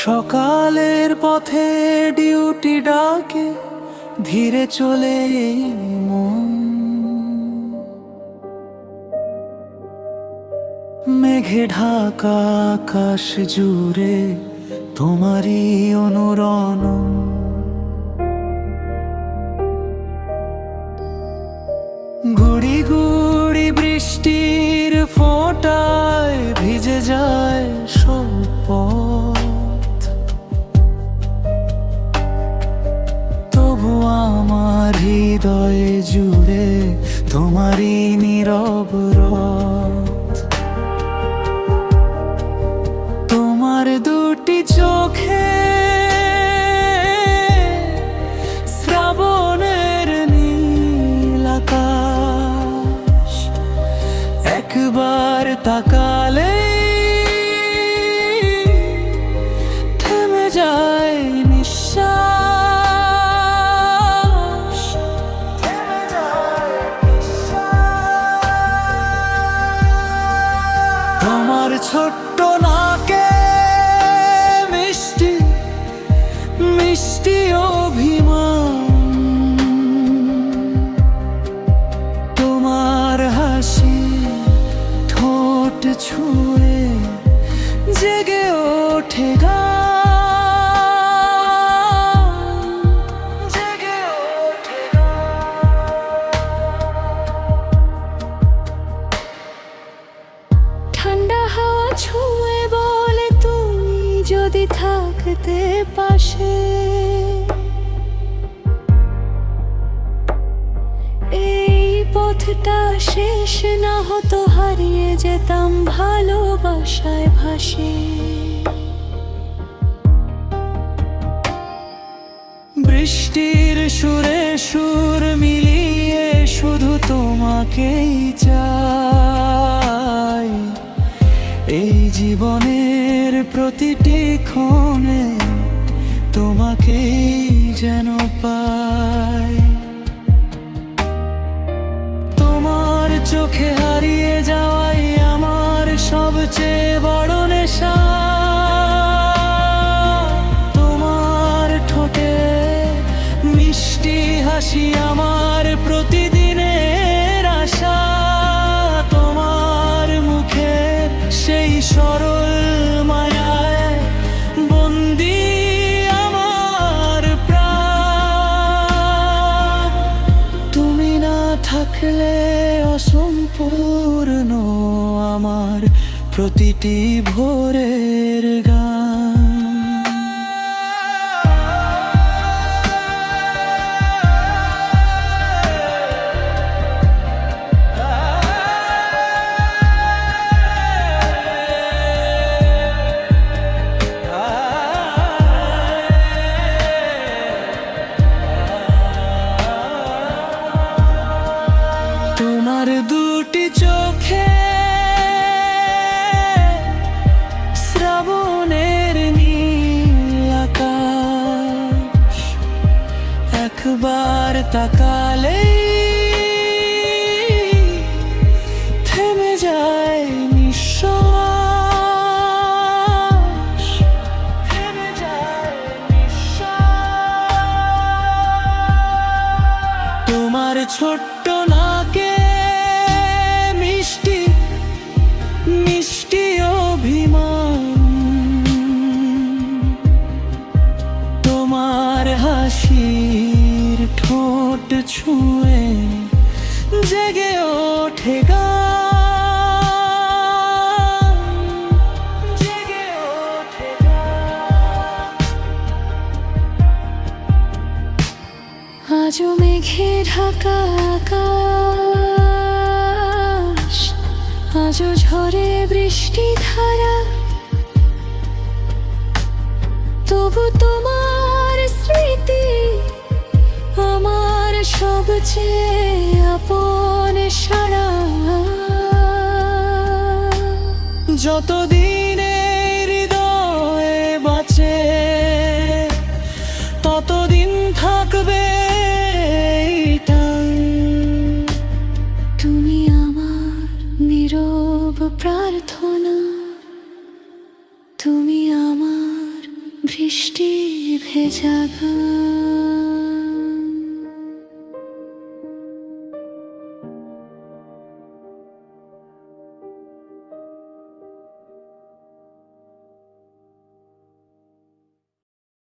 সকালের পথে ডিউটি ডাকে ধীরে চলে মন, মেঘে ঢাকা আকাশ জুড়ে তোমারই অনুরণন। গুড়ি গুড়ি বৃষ্টির ফোঁটায় ভিজে যায় সব পথ, তবু আমার হৃদয়ে জুড়ে তোমারই নীরব রথ। তোমার দুটি চোখে শ্রাবণের নীল আকাশ, একবার তাকালে থেমে যায় নিঃশ্বাস, থেমে যায় নিঃশ্বাস। তোমার ছোট্ট নাকে মিষ্টি মিষ্টি অভিমান, তোমার হাসি ঠোঁট ছুঁয়ে জেগে ওঠে গান, জেগে ওঠে গান। ঠান্ডা হাওয়া ছুঁয়ে বলে তুমি যদি থাকতে পাশে, এই পথটা শেষ না হতো, হারিয়ে যেতাম ভালোবাসায় ভাসে। বৃষ্টির সুরে সুর মিলিয়ে শুধু তোমাকেই চাই, এই জীবনের প্রতিটি ক্ষণে তোমাকেই যেন পাই। তোমার চোখে হারিয়ে যাওয়াই আমার সবচেয়ে বড় নেশা, তোমার ঠোঁটে মিষ্টি হাসি আমার প্রতিদিনের আশা, তোমার মুখের সেই সরল মায়ায় বন্দি আমার প্রাণ। তুমি না থাকলে অসম্পূর্ণ আমার প্রতিটি ভোরের গান। তোমার দুটি চোখে শ্রাবণের নীল আকাশ, একবার তাকালে থেমে যায় নিঃশ্বাস, থেমে যায় নিঃশ্বাস। তোমার ছোট্ট নাকে মিষ্টি মিষ্টি অভিমান, তোমার হাসির ঠোঁট ছুঁয়ে জেগে ওঠে গান, জেগে ওঠে গান। আজও মেঘে ঢাকা আকাশ, আজও ঝরে বৃষ্টি ধারা, তবু তোমার স্মৃতি আমার সবচেয়ে আপন সারা। যতদিন এই হৃদয়ে বাঁচে ততদিন থাকবে এই টান। তুমি আমার নীরব প্রার্থনা, তুমি আমার ভেজা গান।